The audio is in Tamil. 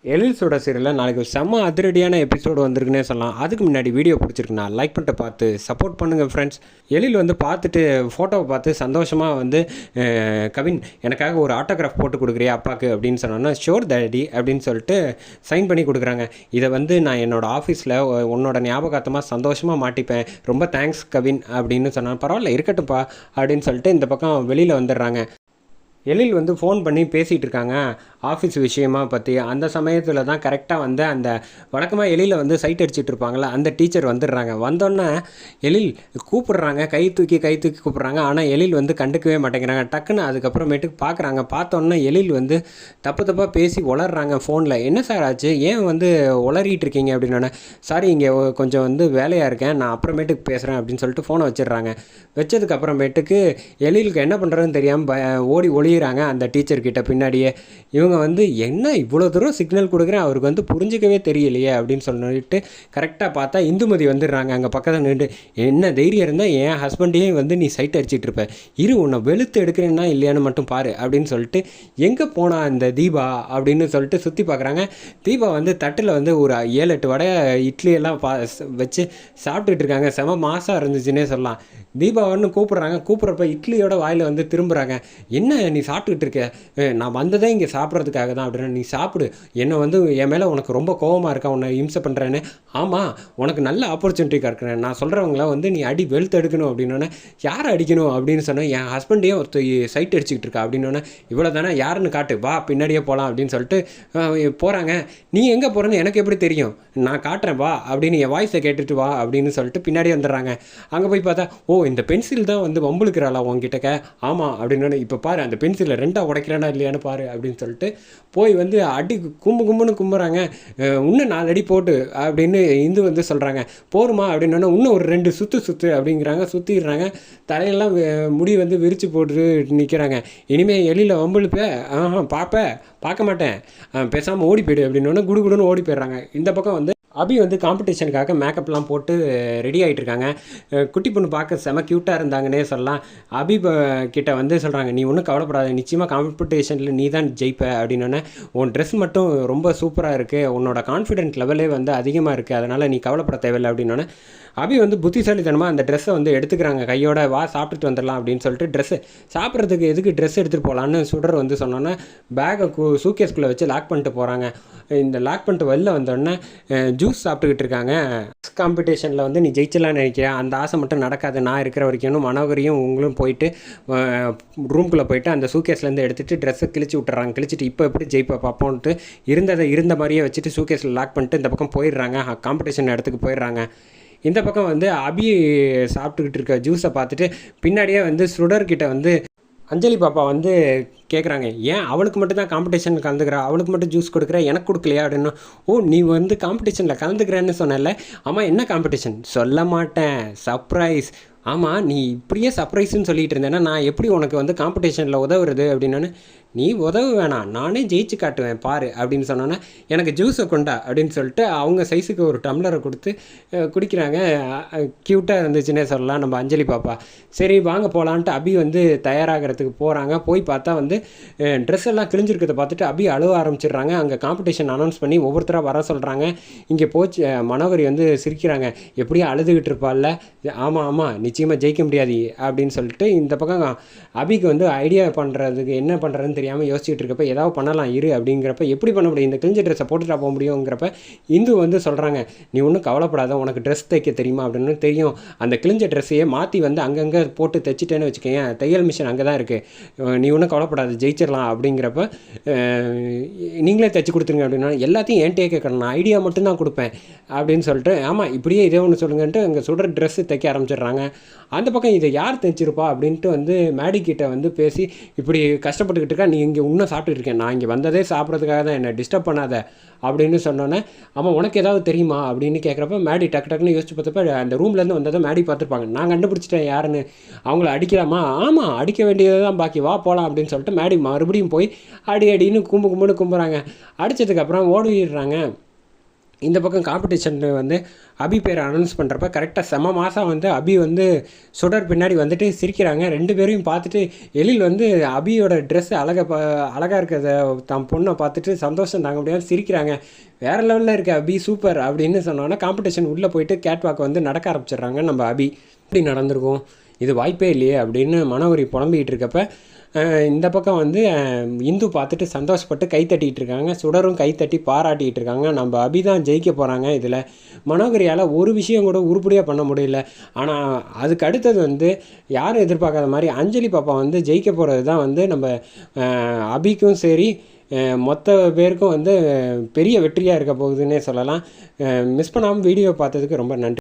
எழில்ஸோட சீரியலில் நாளைக்கு ஒரு செம்ம அதிரடியான எபிசோடு வந்திருக்குன்னே சொல்லலாம். அதுக்கு முன்னாடி வீடியோ பிடிச்சிருக்குண்ணா லைக் பண்ணிட்டு பார்த்து சப்போர்ட் பண்ணுங்கள் ஃப்ரெண்ட்ஸ். எழில் வந்து பார்த்துட்டு ஃபோட்டோவை பார்த்து சந்தோஷமாக வந்து கவின் எனக்காக ஒரு ஆட்டோகிராஃப் போட்டு கொடுக்குறியா அப்பாவுக்கு அப்படின்னு சொன்னோன்னா ஷோர் டேடி அப்படின்னு சொல்லிட்டு சைன் பண்ணி கொடுக்குறாங்க. இதை வந்து நான் என்னோடய ஆஃபீஸில் உன்னோட ஞாபகார்த்தமாக சந்தோஷமாக மாட்டிப்பேன், ரொம்ப தேங்க்ஸ் கவின் அப்படின்னு சொன்னான். பரவாயில்ல இருக்கட்டும்ப்பா அப்படின்னு சொல்லிட்டு இந்த பக்கம் வெளியில் வந்துடுறாங்க. எழில் வந்து ஃபோன் பண்ணி பேசிகிட்டு இருக்காங்க ஆஃபீஸ் விஷயமாக பற்றி. அந்த சமயத்தில் தான் கரெக்டாக வந்து அந்த வழக்கமாக எழில வந்து சைட் அடிச்சுட்டு இருப்பாங்களே அந்த டீச்சர் வந்துடுறாங்க. வந்தோடனே எழில் கூப்பிட்றாங்க, கை தூக்கி கூப்பிட்றாங்க. ஆனால் எழில் வந்து கண்டுக்கவே மாட்டேங்கிறாங்க. டக்குன்னு அதுக்கப்புறமேட்டுக்கு பார்க்குறாங்க. பார்த்தோன்னே எழில் வந்து தப்பாக பேசி உளர்றாங்க ஃபோனில். என்ன சார் ஆச்சு, ஏன் வந்து உளறிட்டு இருக்கீங்க அப்படின்னோடனே, சாரி இங்கே கொஞ்சம் வந்து வேலையாக இருக்கேன், நான் அப்புறமேட்டுக்கு பேசுகிறேன் அப்படின்னு சொல்லிட்டு ஃபோனை வச்சிடுறாங்க. வச்சதுக்கப்புறமேட்டுக்கு எழிலுக்கு என்ன பண்ணுறதுன்னு தெரியாமல் ஓடி ஒளியிறாங்க அந்த டீச்சர்கிட்ட பின்னாடியே. இவங்க வந்து என்ன இவ்வளோ தூரம் சிக்னல் கொடுக்குறேன், அவருக்கு வந்து புரிஞ்சிக்கவே தெரியலையே அப்படின்னு சொல்லிட்டு கரெக்டாக பார்த்தா இந்துமதி வந்துடுறாங்க. அங்கே பக்கத்தில் நின்று, என்ன தைரியம் இருந்தால் என் ஹஸ்பண்டையே வந்து நீ சைட் அடிச்சிட்டு இருப்ப, இரு உன்னை வெளுத்து எடுக்கிறேன்னா இல்லையான்னு மட்டும் பாரு அப்படின்னு சொல்லிட்டு எங்கே போனா இந்த தீபா அப்படின்னு சொல்லிட்டு சுற்றி பார்க்குறாங்க. தீபா வந்து தட்டில் வந்து ஒரு 7-8 வடை இட்லியெல்லாம் வச்சு சாப்பிட்டுட்டு இருக்காங்க. செம மாசாக இருந்துச்சுன்னே சொல்லலாம். தீபாவன்னு கூப்பிட்றாங்க. கூப்பிட்றப்ப இட்லியோட வாயில் வந்து திரும்புகிறாங்க. என்ன நீ சாப்பிட்டுக்கிட்டு இருக்க, நான் வந்ததே இங்கே சாப்பிட்றதுக்காக தான் அப்படின்னா, நீ சாப்பிடு, என்னை வந்து என் மேலே உனக்கு ரொம்ப கோபமாக இருக்கா, உன்னை இம்சை பண்ணுறேன்னு. ஆமாம் உனக்கு நல்ல ஆப்பர்ச்சுனிட்டி இருக்கிறேன், நான் சொல்கிறவங்கள வந்து நீ அடி வெளுத்து எடுக்கணும் அப்படின்னோடனே, யாரை அடிக்கணும் அப்படின்னு சொன்னேன், என் ஹஸ்பண்டையே ஒருத்தர் சைட் அடிச்சுக்கிட்டு இருக்கா அப்படின்னோடனே, இவ்வளோ தானே யாருன்னு காட்டு, வா பின்னாடியே போகலாம் அப்படின்னு சொல்லிட்டு போகிறாங்க. நீ எங்கே போகிறேன்னு எனக்கு எப்படி தெரியும், நான் காட்டுறேன் வா அப்படின்னு, என் வாய்ஸை கேட்டுட்டு வா அப்படின்னு சொல்லிட்டு பின்னாடியே வந்துடுறாங்க. அங்கே போய் பார்த்தா, ஓ இந்த பென்சில் தான் வந்து வம்புழுக்கிறாளா உங்ககிட்டக்க, ஆமாம் அப்படின்னு, இப்போ பாரு அந்த பென்சிலை 2ஆக உடைக்கிறேனா இல்லையான்னு பாரு அப்படின்னு சொல்லிட்டு போய் வந்து அடி கும்புன்னு கும்புறாங்க. இன்னும் 4 அடி போட்டு அப்படின்னு இந்து வந்து சொல்கிறாங்க. போருமா அப்படின்னா இன்னும் ஒரு 2 சுற்று அப்படிங்கிறாங்க. சுற்றிடுறாங்க. தலையெல்லாம் முடி வந்து விரித்து போட்டு நிற்கிறாங்க. இனிமேல் எழில வம்புழுப்ப, பார்க்க மாட்டேன், பேசாமல் ஓடி போய்டு அப்படின்னோடனே குடுன்னு ஓடி போயிடுறாங்க. இந்த பக்கம் வந்து அபி வந்து காம்படிஷனுக்காக மேக்கப்லாம் போட்டு ரெடி ஆகிட்டு இருக்காங்க. குட்டி பொண்ணு பார்க்க செம க்யூட்டாக இருந்தாங்கன்னே சொல்லலாம். அபி கிட்ட வந்து சொல்கிறாங்க, நீ ஒன்றும் கவலைப்படாத, நிச்சயமாக காம்படிஷனில் நீ தான் ஜெயிப்ப அப்படின்னோடனே, உன் ட்ரெஸ் மட்டும் ரொம்ப சூப்பராக இருக்குது, உன்னோட கான்ஃபிடென்ட் லெவலே வந்து அதிகமாக இருக்குது, அதனால் நீ கவலைப்பட தேவையில்லை அப்படின்னோடனே அபி வந்து புத்திசாலித்தனமாக அந்த ட்ரெஸ்ஸை வந்து எடுத்துக்கிறாங்க கையோட. வா சாப்பிட்டுட்டு வந்துடலாம் அப்படின்னு சொல்லிட்டு ட்ரெஸ்ஸு சாப்பிட்றதுக்கு எதுக்கு ட்ரெஸ் எடுத்துகிட்டு போகலான்னு சுடர் வந்து சொன்னோன்னே பேக்கை சூக்கேஸ்குள்ளே வச்சு லாக் பண்ணிட்டு போகிறாங்க. இந்த லாக் பண்ணிட்டு வெளில வந்தோடனே ஜூஸ் சாப்பிட்டுக்கிட்டு இருக்காங்க. காம்படிஷனில் வந்து நீ ஜெயிச்சலான்னு நினைக்கிறேன், அந்த ஆசை மட்டும் நடக்காது, நான் இருக்கிற வரைக்கும் மனோகரியும் உங்களும் போயிட்டு ரூம்குள்ளே போயிட்டு அந்த சூக்கேஸ்லேருந்து எடுத்துகிட்டு ட்ரெஸ்ஸை கிழிச்சு விட்டுறாங்க. கிழிச்சிட்டு இப்போ எப்படி ஜெயிப்பா பார்ப்போன்ட்டு இருந்த மாதிரியே வச்சுட்டு சூக்கேஸில் லாக் பண்ணிட்டு இந்த பக்கம் போயிடுறாங்க. காம்படிஷன் இடத்துக்கு போயிடுறாங்க. இந்த பக்கம் வந்து அபி சாப்பிட்டுக்கிட்டு இருக்க ஜூஸை பார்த்துட்டு பின்னாடியே வந்து சுடர்கிட்ட வந்து அஞ்சலி பாப்பா வந்து கேட்குறாங்க, ஏன் அவளுக்கு மட்டும் தான் காம்படிஷனில் கலந்துக்கிறா, அவளுக்கு மட்டும் ஜூஸ் கொடுக்குற, எனக்கு கொடுக்கலையா அப்படின்னு. ஓ நீ வந்து காம்படிஷனில் கலந்துக்கிறேன்னு சொன்னல, ஆமாம் என்ன காம்படிஷன், சொல்ல மாட்டேன், சர்ப்ரைஸ். ஆமாம் நீ இப்படியே சர்ப்ரைஸ்ன்னு சொல்லிகிட்டு இருந்தேன்னா நான் எப்படி உனக்கு வந்து காம்படிஷனில் உதவுறது அப்படின்னானு, நீ உதவ வேணாம், நானே ஜெயிச்சு காட்டுவேன் பாரு அப்படின்னு சொன்னோன்னே, எனக்கு ஜூஸை கொண்டா அப்படின்னு சொல்லிட்டு அவங்க சைஸுக்கு ஒரு டம்ளரை கொடுத்து குடிக்கிறாங்க. க்யூட்டாக இருந்துச்சுன்னே சொல்லலாம் நம்ம அஞ்சலி பாப்பா. சரி வாங்க போகலான்ட்டு அபி வந்து தயாராகிறதுக்கு போகிறாங்க. போய் பார்த்தா வந்து ட்ரெஸ் எல்லாம் கிழிஞ்சிருக்கிறத பார்த்துட்டு அபி அழுவ ஆரம்பிச்சிடுறாங்க. அங்கே காம்படிஷன் அனௌன்ஸ் பண்ணி ஒவ்வொருத்தராக வர சொல்கிறாங்க. இங்கே போச்சு மனோகரி வந்து சிரிக்கிறாங்க, எப்படியும் அழுதுகிட்டு இருப்பாள்ல, ஆமாம் நிச்சயமாக ஜெயிக்க முடியாது அப்படின்னு சொல்லிட்டு இந்த பக்கம் அபிக்கு வந்து ஐடியா பண்ணுறதுக்கு என்ன பண்ணுறதுன்னு தெரியாமல் யோசிச்சுட்டு இருக்கப்ப, ஏதாவது பண்ணலாம் இரு அப்படிங்கிறப்ப, எப்படி பண்ண முடியும், இந்த கிழிஞ்ச ட்ரெஸ்ஸை போட்டுட்டா போக முடியுங்கிறப்ப இந்து வந்து சொல்கிறாங்க, நீ ஒன்றும் கவலைப்படாத, உனக்கு ட்ரெஸ் தைக்க தெரியுமா அப்படின்னு. தெரியும், அந்த கிழிஞ்ச ட்ரெஸ்ஸையே மாற்றி வந்து அங்கங்கே போட்டு தைச்சிட்டேன்னு வச்சுக்கேன், தையல் மிஷின் அங்கே தான் இருக்குது, நீ ஒன்றும் கவலைப்படாத ஜெயிச்சிடலாம் அப்படிங்கிறப்ப, நீங்களே தைச்சி கொடுத்துருங்க அப்படின்னா, எல்லாத்தையும் என்கிட்டே கேட்கணும், நான் ஐடியா மட்டும்தான் கொடுப்பேன் அப்படின்னு சொல்லிட்டு, ஆமாம் இப்படியே இதே ஒன்று சொல்லுங்கன்ட்டு அங்கே சுடுற ட்ரெஸ்ஸு தைக்க ஆரம்பிச்சிடுறாங்க. அந்த பக்கம் இதை யார் தைச்சிருப்பா அப்படின்ட்டு வந்து மேடிக்கிட்ட வந்து பேசி, இப்படி கஷ்டப்பட்டுக்கிட்டு இருக்கா, நீ இங்கே இன்னும் சாப்பிட்டுட்டு இருக்கேன், நான் இங்கே வந்ததே சாப்பிட்றதுக்காக தான், என்னை டிஸ்டர்ப் பண்ணாத அப்படின்னு சொன்னோன்னே, ஆமாம் உனக்கு ஏதாவது தெரியுமா அப்படின்னு கேட்குறப்ப மேடி டக்குன்னு யோசிச்சு பார்த்தப்ப அந்த ரூம்லேருந்து வந்ததை மேடி பார்த்துருப்பாங்க. நான் கண்டுபிடிச்சிட்டேன் யாருன்னு, அவங்கள அடிக்கலாமா, ஆமாம் அடிக்க வேண்டியது தான் பாக்கி, வா போகலாம் அப்படின்னு சொல்லிட்டு மேடி மறுபடியும் போய் அடின்னு கும்புன்னு கும்புறாங்க. அடித்ததுக்கப்புறம் ஓடிடுறாங்க. இந்த பக்கம் காம்படிஷன் வந்து அபி பேர் அனௌன்ஸ் பண்ணுறப்ப கரெக்டாக செம மாதம் வந்து அபி வந்து சுடர் பின்னாடி வந்துட்டு சிரிக்கிறாங்க. 2 பேரையும் பார்த்துட்டு எழில் வந்து அபியோட ட்ரெஸ்ஸு அழகாக இருக்கிறத தன் பொண்ணை பார்த்துட்டு சந்தோஷம் தாங்க முடியாமல் சிரிக்கிறாங்க. வேறு லெவலில் இருக்க அபி சூப்பர் அப்படின்னு சொன்னோன்னா காம்படிஷன் உள்ளே போயிட்டு கேட்வாக் வந்து நடக்க ஆரம்பிச்சிடுறாங்க. நம்ம அபி இப்படி நடந்திருக்கும், இது வாய்ப்பே இல்லையே அப்படின்னு மனோகரி புலம்பிக்கிட்டு இருக்கப்ப இந்த பக்கம் வந்து இந்து பார்த்துட்டு சந்தோஷப்பட்டு கை தட்டிகிட்டு இருக்காங்க. சுடரும் கை தட்டி பாராட்டிகிட்டு இருக்காங்க. நம்ம அபி தான் ஜெயிக்க போகிறாங்க. இதில் மனோகரியால் ஒரு விஷயம் கூட உருப்படியாக பண்ண முடியல. ஆனால் அதுக்கு அடுத்தது வந்து யாரும் எதிர்பார்க்காத மாதிரி அஞ்சலி பாப்பா வந்து ஜெயிக்க போகிறது தான் வந்து நம்ம அபிக்கும் சரி மொத்த பேருக்கும் வந்து பெரிய வெற்றியாக இருக்க போகுதுன்னே சொல்லலாம். மிஸ் பண்ணாமல் வீடியோ பார்த்ததுக்கு ரொம்ப நன்றி.